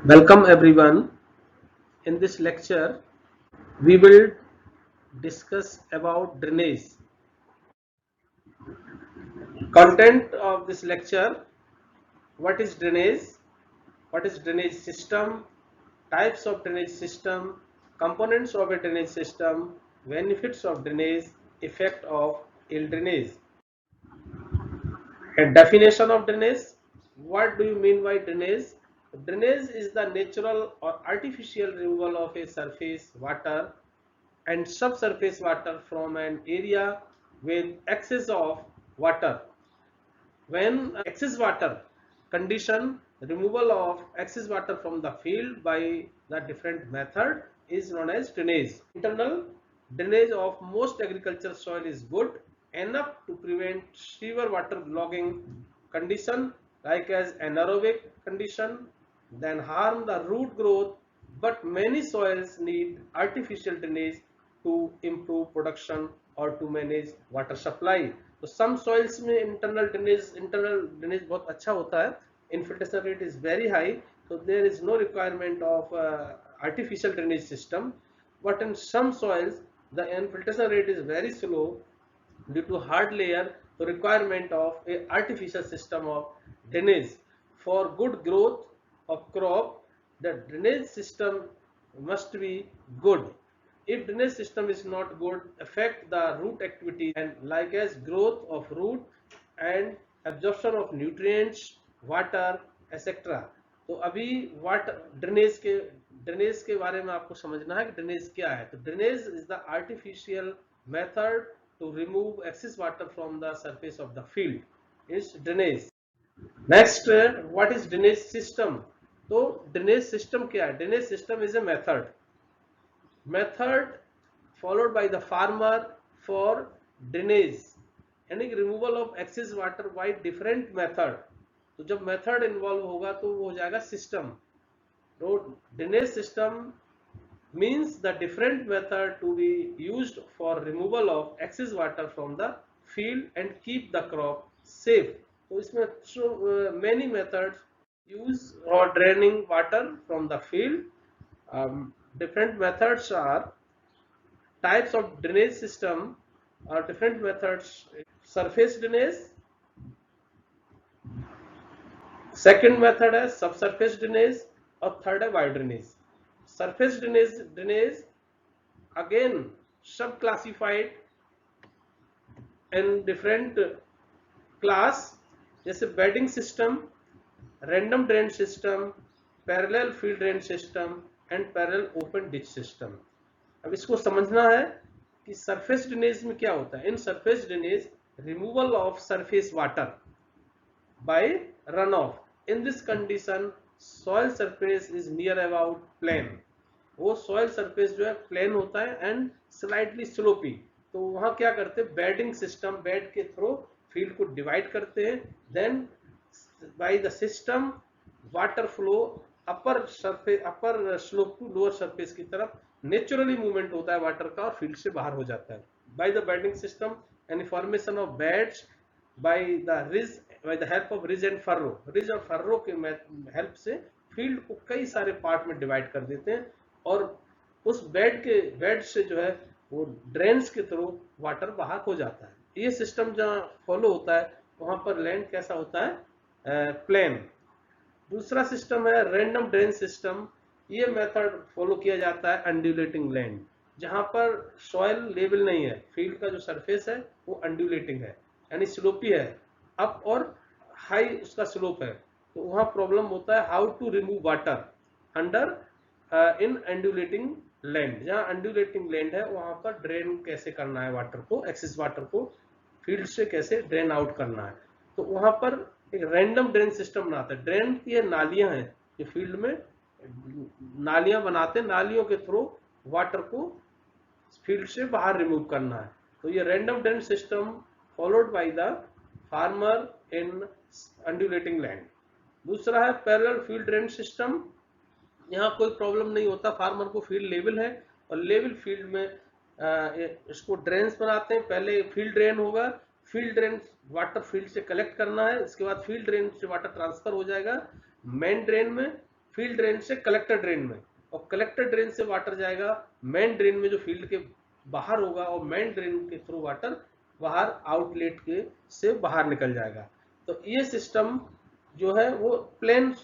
Welcome everyone. In this lecture, we will discuss about drainage. Content of this lecture: what is drainage? What is drainage system? Types of drainage system, components of a drainage system, benefits of drainage, effect of ill drainage. A definition of drainage: what do you mean by drainage? Drainage is the natural or artificial removal of a surface water and subsurface water from an area with excess of water. When excess water condition, removal of excess water from the field by the different method is known as drainage. Internal drainage of most agricultural soil is good enough to prevent severe water logging condition like as anaerobic condition, then harm the root growth, but many soils need artificial drainage to improve production और to manage water supply. तो some soils में internal drainage बहुत अच्छा होता है, infiltration rate is very high, तो there is no requirement of artificial drainage system. But in some soils the infiltration rate is very slow due to hard layer, the requirement of a artificial system of drainage for good growth of crop. The drainage system must be good. If drainage system is not good, affect the root activity and like as growth of root and absorption of nutrients, water, etc. तो अभी water drainage के बारे में आपको समझना है कि drainage क्या है. तो drainage is the artificial method to remove excess water from the surface of the field is drainage. Next, what is drainage system? तो drainage system क्या है? Drainage system is a method followed by the farmer for drainage, यानी कि removal of excess water by different method. तो जब method involve होगा तो वो हो जाएगा सिस्टम. तो drainage system means the different method to be used for removal of excess water from the field and keep the crop safe. तो इसमें many methods use for draining water from the field. Different methods are types of drainage system or different methods. Surface drainage, second method है subsurface drainage और third है wire drainage. Surface drainage again sub classified in different class, जैसे bedding system, random drain system, parallel field drain system and parallel open ditch system. अब इसको समझना है कि surface drainage में क्या होता है. In surface drainage, removal of surface water by runoff. In this condition, soil surface is near about plane. वो soil surface जो है प्लेन होता है एंड स्लाइटली स्लोपी. तो वहां क्या करते हैं, बेडिंग सिस्टम, बेड के थ्रू फील्ड को डिवाइड करते हैं. Then by the system water flow upper slope to lower surface की तरफ नेचुरली मूवमेंट होता है वाटर का और फील्ड से बाहर हो जाता है. By the bedding system and formation of beds by the help of ridge and furrow. Ridge और फर्रो के हेल्प से फील्ड को कई सारे पार्ट में डिवाइड कर देते हैं और उस बेड से जो है वो ड्रेन्स के थ्रू वाटर बाहर हो जाता है. ये सिस्टम जहाँ फॉलो होता है वहां पर लैंड कैसा होता है, प्लेन. दूसरा सिस्टम है रैंडम ड्रेन सिस्टम. ये मेथड फॉलो किया जाता है अंडुलेटिंग लैंड, जहां पर सॉइल लेवल नहीं है, फील्ड का जो सरफेस है वो अंडुलेटिंग है यानी स्लोपी है, अप और हाई उसका स्लोप है. तो वहां प्रॉब्लम होता है how to remove water under in undulating land. जहां अंडुलेटिंग लैंड है वहां पर ड्रेन कैसे करना है वाटर को, एक्सेस वाटर को फील्ड से कैसे ड्रेन आउट करना है. तो वहां पर एक रैंडम ड्रेन सिस्टम बनाता है. ड्रेन की नालियां हैं जो फील्ड में नालियां बनाते हैं, नालियों के थ्रू वाटर को फील्ड से बाहर रिमूव करना है. तो ये random drain system followed by the farmer in undulating land. दूसरा है पैरेलल फील्ड ड्रेन सिस्टम. यहाँ कोई प्रॉब्लम नहीं होता, फार्मर को फील्ड लेवल है और लेवल फील्ड में इसको ड्रेन्स बनाते हैं. पहले फील्ड ड्रेन होगा, फील्ड ड्रेन वाटर फील्ड से कलेक्ट करना है, इसके बाद फील्ड ड्रेन से वाटर ट्रांसफर हो जाएगा मेन ड्रेन में, फील्ड ड्रेन से कलेक्टर ड्रेन में, और कलेक्टर ड्रेन से वाटर जाएगा मेन ड्रेन में जो फील्ड के बाहर होगा, और मेन ड्रेन के थ्रू वाटर बाहर आउटलेट के से बाहर निकल जाएगा। तो ये सिस्टम जो है वो प्लेन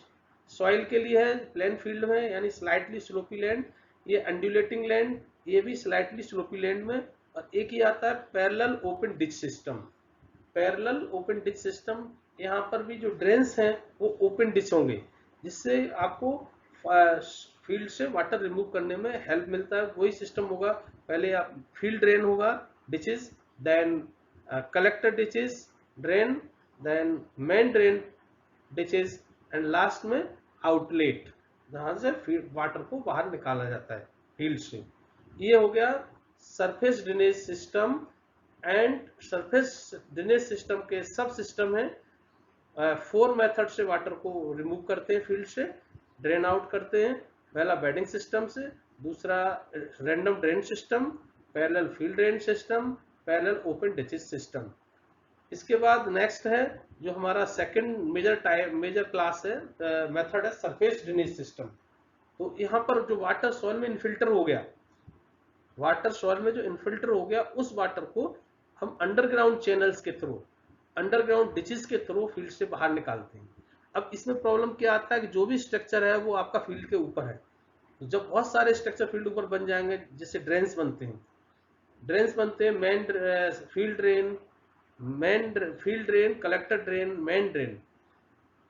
सॉइल के लिए है, प्लेन फील्ड में यानी स्लाइटली स्लोपी लैंड, ये अंडुलेटिंग लैंड ये भी स्लाइटली स्लोपी लैंड में। और एक ही आता है parallel open ditch system. Parallel open ditch system, यहाँ पर भी जो ड्रेन्स हैं वो ओपन डिच होंगे, जिससे आपको फील्ड से वाटर रिमूव करने में हेल्प मिलता है। वही सिस्टम होगा, पहले आप फील्ड ड्रेन होगा, ditches, then collector ditches drain, then main drain ditches, and last में आउटलेट, जहां से वाटर को बाहर निकाला जाता है फील्ड से। ये हो गया surface drainage system. And surface drainage system के सब सिस्टम है। 4 मेथड से वाटर को रिमूव करते हैं, फील्ड से ड्रेन आउट करते हैं। पहला बेडिंग सिस्टम से, दूसरा random drain system, parallel field drain system, parallel open ditches system. इसके बाद नेक्स्ट है जो हमारा सेकंड मेजर क्लास है, मेथड है सरफेस ड्रेनेज सिस्टम। तो यहाँ पर जो वाटर सॉइल में इनफिल्टर हो गया, वाटर सॉइल में जो इनफिल्टर हो गया, उस वाटर को हम अंडरग्राउंड चैनल्स के थ्रू, अंडरग्राउंड डिचेस के थ्रू फील्ड से बाहर निकालते हैं। अब इसमें प्रॉब्लम क्या आता है कि जो भी स्ट्रक्चर है वो आपका फील्ड के ऊपर है। तो जब बहुत सारे स्ट्रक्चर फील्ड ऊपर बन जाएंगे, जैसे ड्रेन्स बनते हैं, main field drain, field drain, collector drain, main drain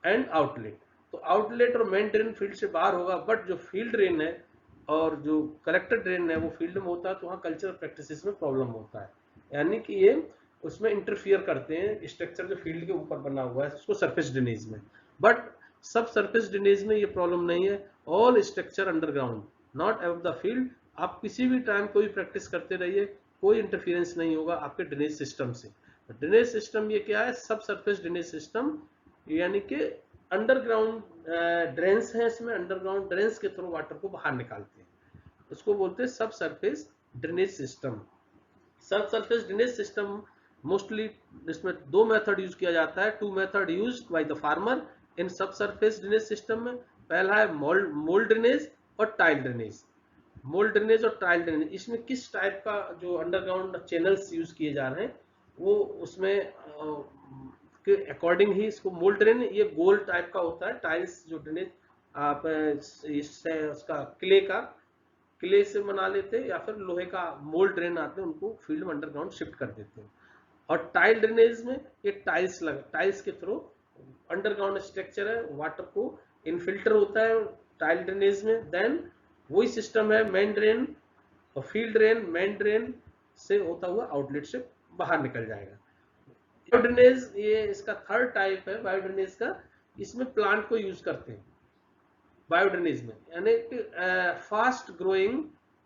and outlet. तो आउटलेट और मेन ड्रेन फील्ड से बाहर होगा, बट जो फील्ड ड्रेन है और जो कलेक्टर ड्रेन है वो फील्ड में होता है, तो वहाँ कल्चरल प्रैक्टिसेस में प्रॉब्लम होता है, यानी कि ये उसमें इंटरफियर करते हैं स्ट्रक्चर जो फील्ड के ऊपर बना हुआ है उसको सरफेस ड्रेनेज में। बट सब सरफेस ड्रेनेज में ये प्रॉब्लम नहीं है, all structure underground not above the field. आप किसी भी टाइम कोई प्रैक्टिस करते रहिए, कोई इंटरफियरेंस नहीं होगा आपके ड्रेनेज सिस्टम से। ड्रेनेज सिस्टम ये क्या है, सब सरफेस ड्रेनेज सिस्टम, यानी कि अंडरग्राउंड ड्रेन्स हैं, इसमें अंडरग्राउंड ड्रेन्स के थ्रू वाटर को बाहर निकालते हैं, उसको बोलते हैं सब सरफेस ड्रेनेज सिस्टम। सब सरफेस ड्रेनेज सिस्टम मोस्टली इसमें 2 मेथड यूज किया जाता है, 2 method used by the farmer in सब सरफेस ड्रेनेज सिस्टम में। पहला है मोल्ड ड्रेनेज और टाइल ड्रेनेज। मोल्ड ड्रेनेज और टाइल ड्रेनेज, इसमें किस टाइप का जो अंडरग्राउंड चैनल्स यूज किए जा रहे हैं वो उसमें के अकॉर्डिंग ही इसको मोल्ड ड्रेन, ये गोल टाइप का होता है। टाइल्स जो ड्रेनेज आप इससे उसका क्ले से बना लेते हैं, या फिर लोहे का मोल्ड ड्रेन आते हैं, उनको फील्ड में अंडरग्राउंड शिफ्ट कर देते हैं। और टाइल ड्रेनेज में ये टाइल्स के थ्रू अंडरग्राउंड स्ट्रक्चर है, वाटर को इनफिल्टर होता है टाइल ड्रेनेज में। देन वही सिस्टम है मेन ड्रेन और फील्ड ड्रेन, मेन ड्रेन से होता हुआ आउटलेट से बाहर निकल जाएगा। बायोड्रेनेज ये इसका थर्ड टाइप है बायोड्रेनेज का, इसमें प्लांट को यूज करते हैं बायोड्रेनेज में, यानी कि फास्ट ग्रोइंग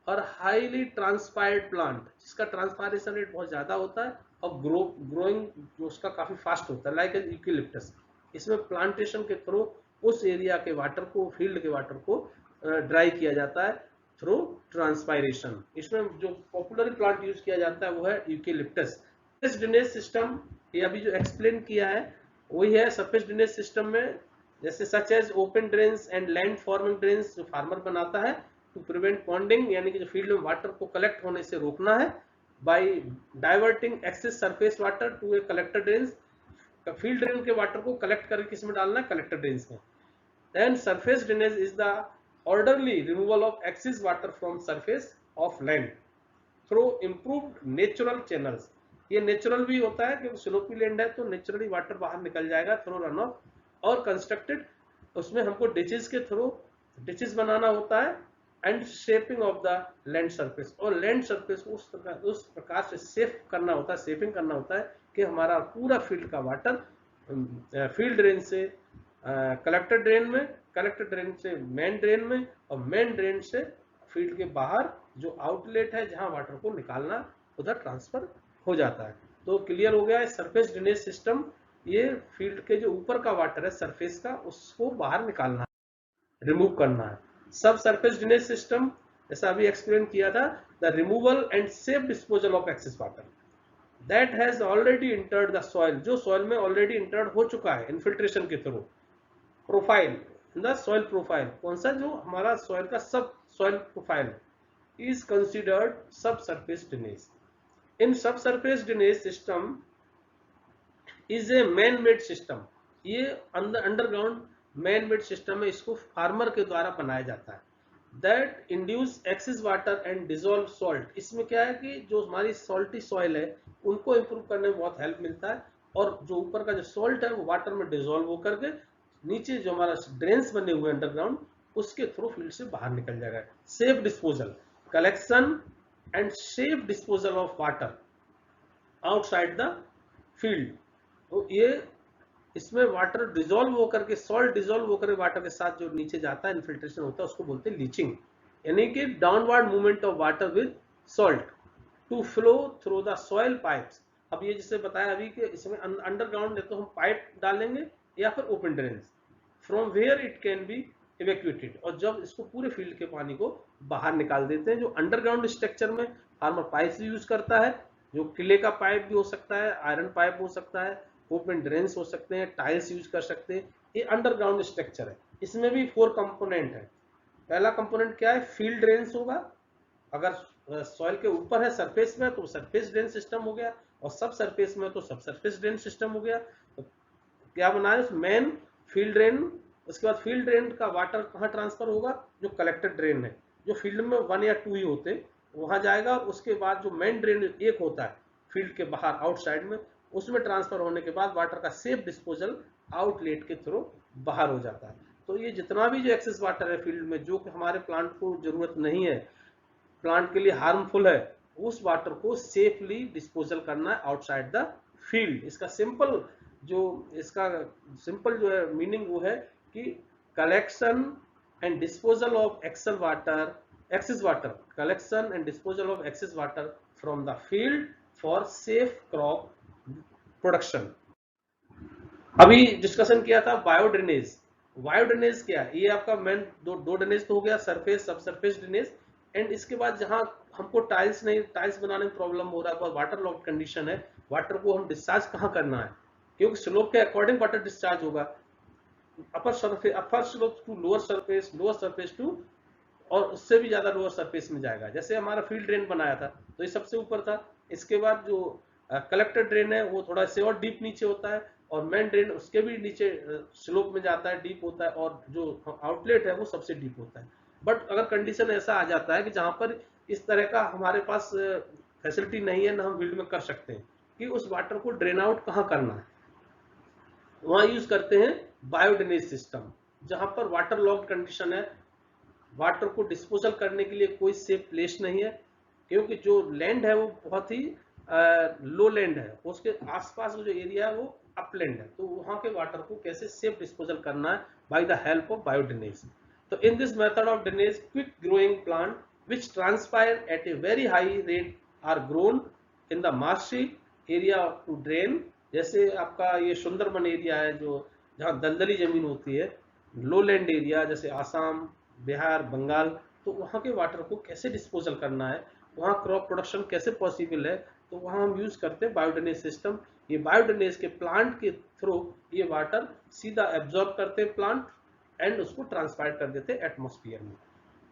और हाईली ट्रांसपायर्ड प्लांट, जिसका ट्रांसपायरेशन रेट बहुत ज्यादा होता है और ग्रोइंग जो उसका काफी फास्ट होता है, लाइक यूकेलिप्टस। इसमें प्लांटेशन के थ्रू उस एरिया के वाटर को, फील्ड के वाटर को ड्राई किया जाता है थ्रू ट्रांसपायरेशन। इसमें जो पॉपुलर प्लांट यूज किया जाता है वो है यूकेलिप्टस। सरफेस ड्रेनेज सिस्टम ये अभी जो एक्सप्लेन किया है वही है सरफेस ड्रेनेज सिस्टम में, जैसे such as open drains and land forming drains जो फार्मर बनाता है टू प्रिवेंट पॉन्डिंग, यानी कि जो फील्ड में वाटर को कलेक्ट होने से रोकना है, by diverting excess surface water to a collector drains. Field drain के वाटर को कलेक्ट करके किस में डालना है, कलेक्टर ड्रेन्स में। Then surface drainage is the orderly removal of excess water from surface of land through improved natural channels. ये natural भी होता है क्योंकि स्लोपी लैंड है तो नेचुरली वाटर बाहर निकल जाएगा थ्रू रन ऑफ, और कंस्ट्रक्टेड उसमें हमको डिचेस के थ्रू डिचेस बनाना होता है and shaping of the land surface, और लैंड सरफेस को उस प्रकार से सेफ करना होता है, सेपिंग करना होता है कि हमारा पूरा फील्ड का वाटर फील्ड ड्रेन से कलेक्टर ड्रेन में, कलेक्टर ड्रेन से मेन ड्रेन में, और मेन ड्रेन से फील्ड के बाहर जो आउटलेट है जहां वाटर को निकालना उधर ट्रांसफर हो जाता है। तो क्लियर हो गया है सरफेस ड्रेनेज सिस्टम, ये फील्ड के जो ऊपर का वाटर है सरफेस का उसको बाहर निकालना है, रिमूव करना है। सब सरफेस ड्रेनेज सिस्टम जैसा अभी एक्सप्लेन किया था, the removal and safe disposal of excess water that has already entered the soil, जो सॉइल में ऑलरेडी इंटर्ड हो चुका है इन्फिल्ट्रेशन के through. Profile the soil profile, कौन सा जो हमारा सॉइल का सब सॉइल प्रोफाइल इज कंसिडर्ड सब सरफेस ड्रेनेज। इन सब surface drainage system is a man made system, ये अंडरग्राउंड मैन मेड सिस्टम है, इसको फार्मर के द्वारा बनाया जाता है। That induce excess water and dissolve salt, इसमें क्या है कि जो हमारी सॉल्टी सॉइल है उनको इंप्रूव करने में बहुत हेल्प मिलता है, और जो ऊपर का जो सॉल्ट है वो वाटर में डिजोल्व होकर के नीचे जो हमारा ड्रेन्स बने हुए अंडरग्राउंड उसके थ्रू फील्ड से बाहर निकल जाएगा। Safe disposal, collection and safe disposal of water outside the field. तो ये इसमें वाटर डिजोल्व होकर के, सॉल्ट डिजोल्व होकर वाटर के साथ जो नीचे जाता है, इन्फिल्ट्रेशन होता है, उसको बोलते हैं लीचिंग, यानी कि downward movement of water with salt to flow through the soil pipes. अब ये जिसे बताया अभी कि इसमें अंडरग्राउंड तो हम पाइप डालेंगे या फिर open drains, from where it can be evacuated, और जब इसको पूरे फील्ड के पानी को बाहर निकाल देते हैं। जो अंडरग्राउंड स्ट्रक्चर में फार्मर पाइप यूज करता है, जो किले का पाइप भी हो सकता है, आयरन पाइप हो सकता है, ओपन ड्रेन्स हो सकते हैं, टाइल्स यूज कर सकते हैं। ये अंडरग्राउंड स्ट्रक्चर है। इसमें भी 4 कंपोनेंट है। पहला कंपोनेंट क्या है, फील्ड ड्रेन्स होगा, अगर सॉइल के ऊपर है सरफेस में तो सरफेस ड्रेन सिस्टम हो गया, और सब सरफेस में तो सब सरफेस ड्रेन सिस्टम हो गया। तो क्या बनाए, मेन फील्ड ड्रेन, उसके बाद फील्ड ड्रेन का वाटर कहाँ ट्रांसफर होगा, जो कलेक्टेड ड्रेन है, जो फील्ड में 1 या 2 ही होते वहां जाएगा, और उसके बाद जो मेन ड्रेन एक होता है फील्ड के बाहर आउटसाइड में, उसमें ट्रांसफर होने के बाद वाटर का सेफ डिस्पोजल आउटलेट के थ्रू बाहर हो जाता है। तो ये जितना भी जो एक्सेस वाटर है फील्ड में, जो कि हमारे प्लांट को जरूरत नहीं है, प्लांट के लिए हार्मफुल है, उस वाटर को सेफली डिस्पोजल करना है आउटसाइड द फील्ड। इसका सिंपल जो है मीनिंग वो है कि collection and disposal of excess water, collection and disposal of excess water from the field for safe crop production. अभी डिस्कशन किया था बायोड्रेनेज। बायोड्रेनेज क्या है, ये आपका मेन दो ड्रेनेज तो हो गया, सरफेस सब सरफेस ड्रेनेज, एंड इसके बाद जहां हमको टाइल्स बनाने में प्रॉब्लम हो रहा है, वाटर लॉक कंडीशन है, वाटर को हम डिस्चार्ज कहाँ करना है, क्योंकि स्लोप के अकॉर्डिंग वाटर डिस्चार्ज होगा, upper slope to lower surface to, और उससे भी ज्यादा लोअर सरफेस में जाएगा। जैसे हमारा फील्ड ड्रेन बनाया था तो ये सबसे ऊपर था, इसके बाद जो कलेक्टर ड्रेन है वो थोड़ा से और डीप नीचे होता है, और मेन ड्रेन उसके भी नीचे स्लोप में जाता है, डीप होता है, और जो आउटलेट है वो सबसे डीप होता है। बट अगर कंडीशन ऐसा आ जाता है कि जहां पर इस तरह का हमारे पास फैसिलिटी नहीं है ना, हम फील्ड में कर सकते हैं कि उस वाटर को ड्रेन आउट कहाँ करना है, वहां यूज करते हैं बायोड्रेनेज सिस्टम। जहां पर वाटर लॉक्ड कंडीशन है, वाटर को डिस्पोजल करने के लिए कोई सेफ प्लेस नहीं है, क्योंकि जो लैंड है वो बहुत ही लो लैंड है, उसके आसपास जो एरिया है वो अपलैंड है, तो वहां के वाटर को कैसे सेफ डिस्पोजल करना है, by the help of biodrainage. तो in this method of drainage, quick growing plant which transpire at a very high rate are grown in the marshy area to drain. जैसे आपका ये Sundarban area है, जो जहाँ दलदली जमीन होती है, लो लैंड एरिया जैसे आसाम, बिहार, बंगाल, तो वहाँ के वाटर को कैसे डिस्पोजल करना है, वहाँ क्रॉप प्रोडक्शन कैसे पॉसिबल है, तो वहाँ हम यूज करते हैं बायोड्रेनेज सिस्टम। ये बायोड्रेनेज के प्लांट के थ्रू ये वाटर सीधा एब्जॉर्ब करते हैं प्लांट, एंड उसको ट्रांसपायर कर देते हैं एटमोस्फियर में।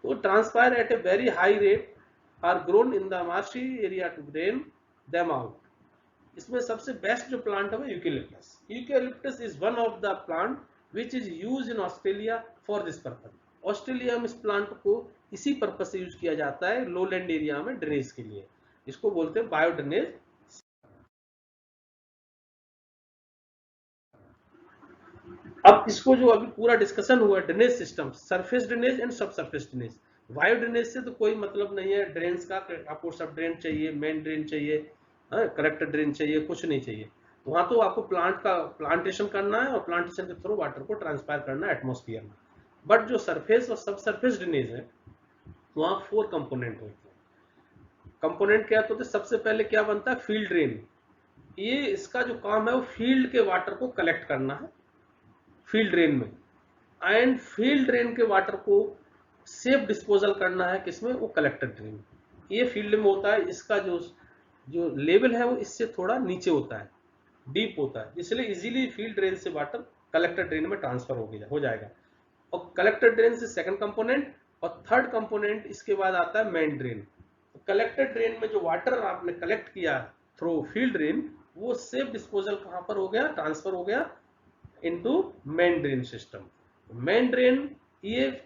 तो transpire at a very high rate are grown in the marshy area to drain them out. इसमें सबसे बेस्ट जो प्लांट है वो eucalyptus. Eucalyptus is one of the plant which is use in Australia for this purpose. Australia में इस plant को इसी purpose से यूज किया जाता है, लोलैंड एरिया में ड्रेनेज के लिए, इसको बोलते हैं बायोड्रेनेज। अब इसको जो अभी पूरा डिस्कशन हुआ है drainage system, surface drainage and सब सरफेस ड्रेनेज। बायो ड्रेनेज से तो कोई मतलब नहीं है ड्रेन्स का, आपको सब ड्रेन चाहिए, मेन ड्रेन चाहिए, कलेक्टर ड्रेन चाहिए, कुछ नहीं चाहिए। वहां तो आपको प्लांट का प्लांटेशन करना है, और प्लांटेशन के थ्रू वाटर को ट्रांसफायर करना है एटमोस्फियर में। बट जो सरफेस और सब सरफेस ड्रेनेज है वहां 4 कंपोनेंट होते हैं। कंपोनेंट क्या होते हैं, सबसे पहले क्या बनता है, फील्ड ड्रेन। ये इसका जो काम है वो फील्ड के वाटर को कलेक्ट करना है फील्ड ड्रेन में, एंड फील्ड ड्रेन के वाटर को सेफ डिस्पोजल करना है किसमें, वो कलेक्टर ड्रेन। ये फील्ड में होता है, इसका जो जो लेवल है वो इससे थोड़ा नीचे होता है, डीप होता है, इसलिए इजीली फील्ड ड्रेन से वाटर कलेक्टर ड्रेन में ट्रांसफर हो जाएगा। और कलेक्टर ड्रेन से सेकंड कंपोनेंट, और थर्ड कंपोनेंट इसके बाद आता है मेन ड्रेन। कलेक्टर ड्रेन में जो वाटर आपने कलेक्ट किया थ्रू फील्ड ड्रेन, वो सेफ डिस्पोजल कहां पर हो गया, ट्रांसफर हो गया into main drain system. Main drain ये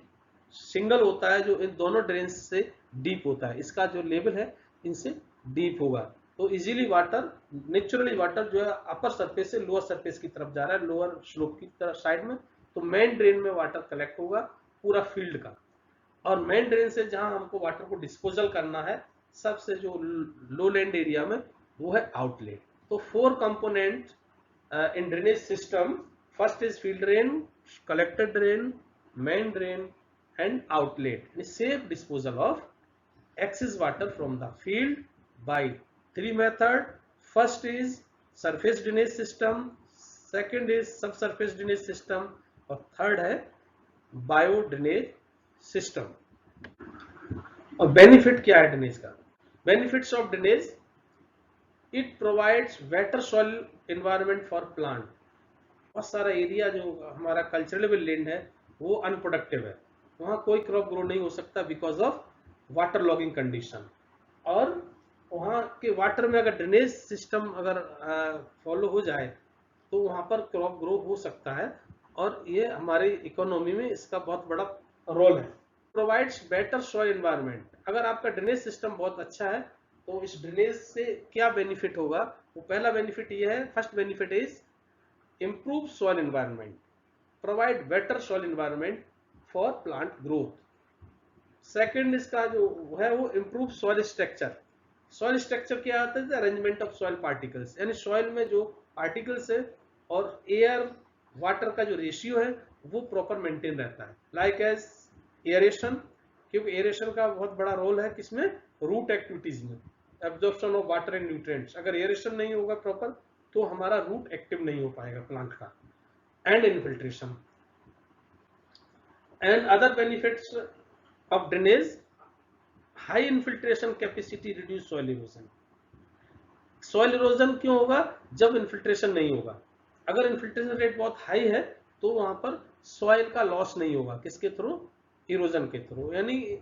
सिंगल होता है, जो इन दोनों ड्रेन से डीप होता है, इसका जो लेवल है इनसे डीप होगा, तो इजीली वाटर, नेचुरली वाटर जो है अपर सरफेस से लोअर सरफेस की तरफ जा रहा है, लोअर स्लोप की तरफ साइड में, तो मेन ड्रेन में वाटर कलेक्ट होगा पूरा फील्ड का। और मेन ड्रेन से जहां हमको वाटर को डिस्पोजल करना है सबसे जो लो लैंड एरिया में, वो है आउटलेट। तो 4 component in drainage system. First is field drain, collector drain, main drain and outlet. Safe disposal of excess water from the field by 3 method. First is surface drainage system, second is subsurface drainage system और third है bio drainage system। और benefit क्या है drainage का? Benefits of drainage, it provides better soil environment for plant. बहुत सारा area जो हमारा कल्चरेबल लैंड है वो अनप्रोडक्टिव है, वहाँ कोई क्रॉप ग्रो नहीं हो सकता because of water logging condition. और वहाँ के वाटर में अगर ड्रेनेज सिस्टम अगर फॉलो हो जाए तो वहाँ पर क्रॉप ग्रो हो सकता है, और ये हमारी इकोनॉमी में इसका बहुत बड़ा रोल है। प्रोवाइड्स बेटर सॉइल एनवायरनमेंट, अगर आपका ड्रेनेज सिस्टम बहुत अच्छा है तो इस ड्रेनेज से क्या बेनिफिट होगा? वो पहला बेनिफिट ये है, first benefit is improve soil environment, provide better soil environment for plant growth. Second इसका जो है वो improve soil structure. Soil structure क्या होता है? अरेंजमेंट ऑफ सॉइल पार्टिकल्स, यानी सॉइल में जो पार्टिकल्स है और एयर वाटर का जो रेशियो है वो प्रॉपर मेंटेन रहता है। लाइक एज एयरेशन, क्योंकि एयरेशन का बहुत बड़ा रोल है किसमें? रूट एक्टिविटीज में, absorption of water and nutrients. अगर एयरेशन नहीं होगा प्रॉपर तो हमारा रूट एक्टिव नहीं हो पाएगा प्लांट का। And infiltration and other benefits of drainage, high infiltration capacity, reduce soil erosion. Soil erosion क्यों होगा? जब इनफिल्ट्रेशन नहीं होगा। अगर इनफिल्ट्रेशन रेट बहुत हाई है तो वहां पर सॉइल का लॉस नहीं होगा, किसके थ्रू? इरोजन के थ्रू। यानी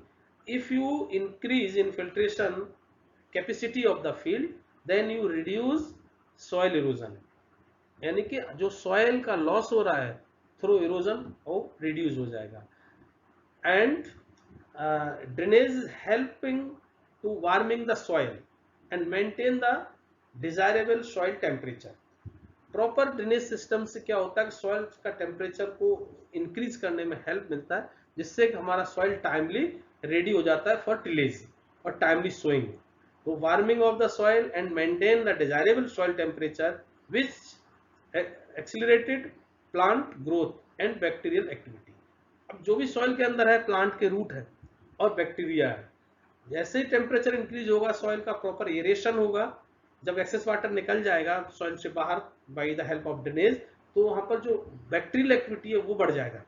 if you increase infiltration capacity of the field then you reduce soil erosion, यानी कि जो सॉइल का लॉस हो रहा है थ्रू इरोजन वो रिड्यूस हो जाएगा। And drainage helping to warming the soil and maintain the desirable soil temperature. Proper drainage system से क्या होता है कि सॉइल का टेम्परेचर को इंक्रीज करने में हेल्प मिलता है, जिससे कि हमारा सॉइल टाइमली रेडी हो जाता है फॉर टिलेज और टाइमली सोइंग। तो warming of the soil and maintain the desirable soil temperature which accelerated plant growth and bacterial activity. अब जो भी सॉइल के अंदर है प्लांट के रूट है और बैक्टीरिया है, जैसे ही टेम्परेचर इंक्रीज होगा सॉइल का प्रॉपर एरेशन होगा, जब एक्सेस वाटर निकल जाएगा सॉइल से बाहर bye the help of drainage, तो वहां पर जो बैक्टीरियल एक्टिविटी है वो बढ़ जाएगा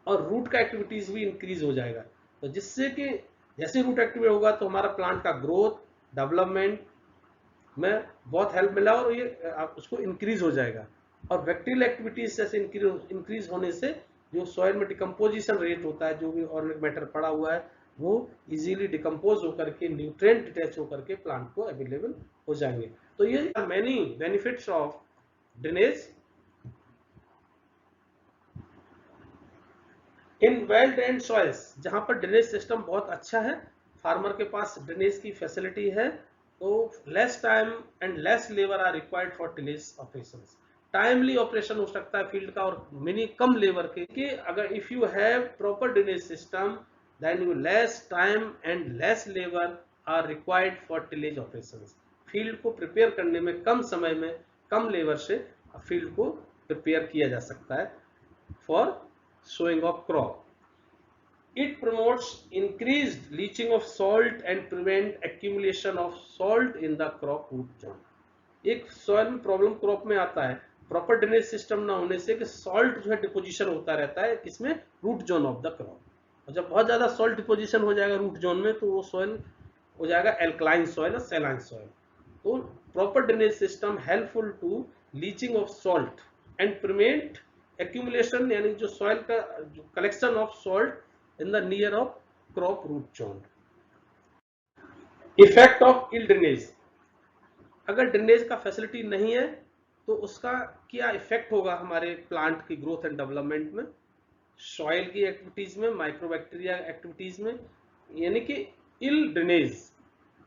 और रूट का एक्टिविटीज भी इंक्रीज हो जाएगा। तो जिससे कि जैसे रूट एक्टिव होगा तो हमारा प्लांट का ग्रोथ डेवलपमेंट में बहुत हेल्प मिला और ये उसको इंक्रीज हो जाएगा। और बैक्टीरियल एक्टिविटीज जैसे इंक्रीज होने से जो सॉइल में डिकम्पोजिशन रेट होता है, जो भी ऑर्गेनिक मैटर पड़ा हुआ है वो इजीली डिकम्पोज होकर के न्यूट्रिएंट डिटैच होकर के प्लांट को अवेलेबल हो जाएंगे। तो ये many benefits of drainage. In well drained soils, जहां पर ड्रेनेज सिस्टम बहुत अच्छा है, फार्मर के पास ड्रेनेज की फैसिलिटी है, तो less time and less labour are required for tillage operations. Timely operation हो सकता है फील्ड का और मिनी कम लेबर के अगर if you have proper drainage system then you less time and less labour are required for tillage operations. Field को prepare करने में कम समय में कम लेबर से फील्ड को प्रिपेयर किया जा सकता है for sowing of crop. It promotes increased leaching of salt and prevent accumulation of salt in the crop root zone. एक सॉइल में प्रॉब्लम क्रॉप में आता है प्रॉपर ड्रेनेज सिस्टम ना होने से कि सॉल्ट जो है डिपोजिशन होता रहता है किसमें? Root zone of the crop. और जब बहुत ज्यादा सॉल्ट डिपोजिशन हो जाएगा रूट जोन में तो वो सॉइल हो जाएगा एल्कलाइन सॉइल और सैलाइन सॉइल। तो proper drainage system helpful to leaching of salt and prevent accumulation यानी जो सॉइल का जो collection of salt in the near of crop root zone. Effect of ill drainage, अगर drainage का facility नहीं है तो उसका क्या इफेक्ट होगा हमारे प्लांट की ग्रोथ एंड डेवलपमेंट में, सॉइल की एक्टिविटीज में, माइक्रोबैक्टीरिया एक्टिविटीज में। यानी कि इल ड्रेनेज,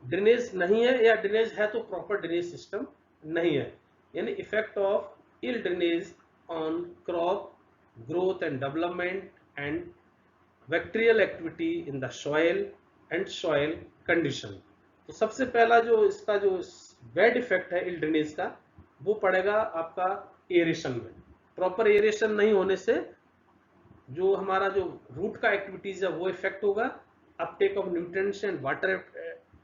ड्रेनेज नहीं है या ड्रेनेज है तो प्रॉपर ड्रेनेज सिस्टम नहीं है, यानी effect of ill drainage on crop growth and development and bacterial activity in the soil and soil condition. तो सबसे पहला जो इसका जो बैड इफेक्ट है इल ड्रेनेज का, वो पड़ेगा आपका एरेशन में। प्रॉपर एरेशन नहीं होने से जो हमारा जो रूट का एक्टिविटीज है वो इफेक्ट होगा, Uptake of nutrients and water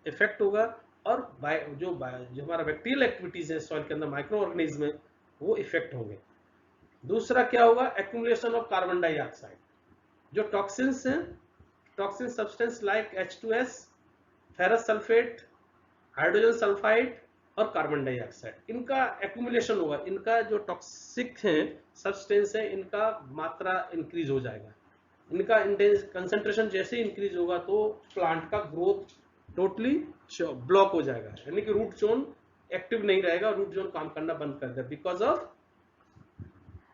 effect होगा, और जो हमारा बैक्टीरियल एक्टिविटीज है सॉइल के अंदर माइक्रो ऑर्गेनिज्म में वो इफेक्ट होंगे। दूसरा क्या होगा, एक्यूमुलेशन ऑफ कार्बन डाइऑक्साइड। जो टॉक्सिन्स हैं, toxin substance like H2S, ferrous sulphate, hydrogen sulphide और कार्बन डाइऑक्साइड, इनका एक्यूमुलेशन होगा। इनका जो टॉक्सिक है सब्सटेंस है, इनका मात्रा इंक्रीज हो जाएगा। इनका कंसंट्रेशन जैसे ही इंक्रीज होगा तो प्लांट का ग्रोथ टोटली ब्लॉक हो जाएगा, यानी कि रूट जोन एक्टिव नहीं रहेगा, रूट जोन काम करना बंद कर देगा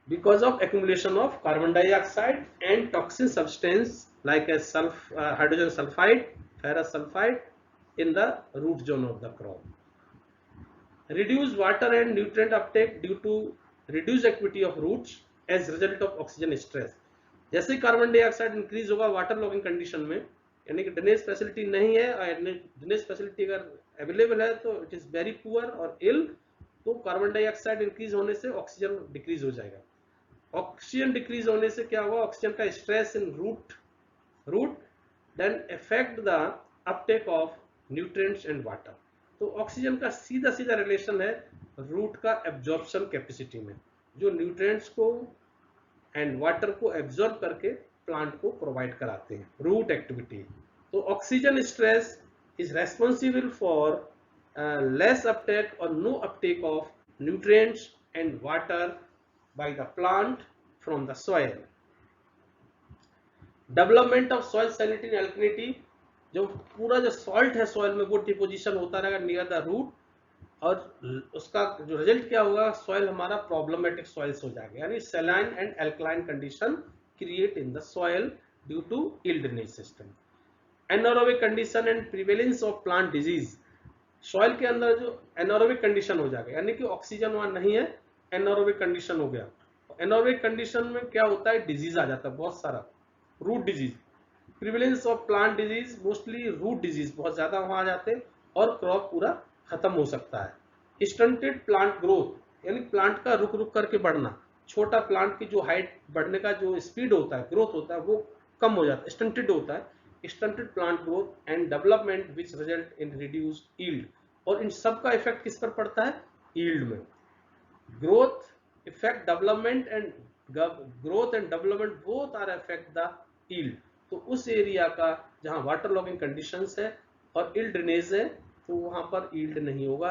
because of accumulation of carbon dioxide and toxin substance like as hydrogen sulfide, ferrous sulfide in the root zone of the crop. Reduce water and nutrient uptake due to reduced activity of roots as result of oxygen stress. जैसे ही carbon dioxide increase होगा water logging condition में, यानी कि drainage facility नहीं है और drainage facility अगर available है तो इट इज वेरी पुअर और इल, तो कार्बन डाइऑक्साइड इंक्रीज होने से ऑक्सीजन डिक्रीज हो जाएगा। ऑक्सीजन डिक्रीज होने से क्या होगा, ऑक्सीजन का stress in root then affect the uptake of nutrients and water. तो ऑक्सीजन का सीधा सीधा रिलेशन है रूट का एब्जॉर्प्शन कैपेसिटी में, जो न्यूट्रिएंट्स को एंड वाटर को एब्जॉर्ब करके प्लांट को प्रोवाइड कराते हैं, रूट एक्टिविटी। तो oxygen stress is responsible for less uptake और no uptake of nutrients and water by the plant from the soil. Development of soil salinity and alkalinity, जो पूरा जो सॉल्ट है सॉइल में वो डिपोजिशन होता रहेगा नियर द रूट, और उसका जो रिजल्ट क्या होगा, सॉइल हमारा प्रॉब्लमेटिक सॉइल्स हो जाएगा, यानी saline and alkaline condition create in the soil due to ill drainage system. Anaerobic condition and prevalence of plant disease, soil के अंदर जो एनारोबिक कंडीशन हो जाएगा, यानी कि ऑक्सीजन वहां नहीं है, एनारोबिक कंडीशन हो गया। एनारोबिक कंडीशन में क्या होता है, डिजीज आ जाता है बहुत सारा, root disease, prevalence of plant disease, mostly root disease बहुत ज्यादा वहां आ जाते हैं और क्रॉप पूरा खत्म हो सकता है। स्टंटेड प्लांट ग्रोथ, यानी प्लांट का रुक रुक करके बढ़ना, छोटा प्लांट की जो हाइट बढ़ने का जो स्पीड होता है, ग्रोथ होता है, वो कम हो जाता है, स्टंटेड होता है। Stunted plant growth and development which result in reduced yield, और इन सब का इफेक्ट किस पर पड़ता है, यील्ड में। Growth affect development and growth and development both are affect the yield। तो उस एरिया का जहां वाटर लॉगिंग कंडीशंस है और इल ड्रेनेज है तो वहां पर यील्ड नहीं होगा।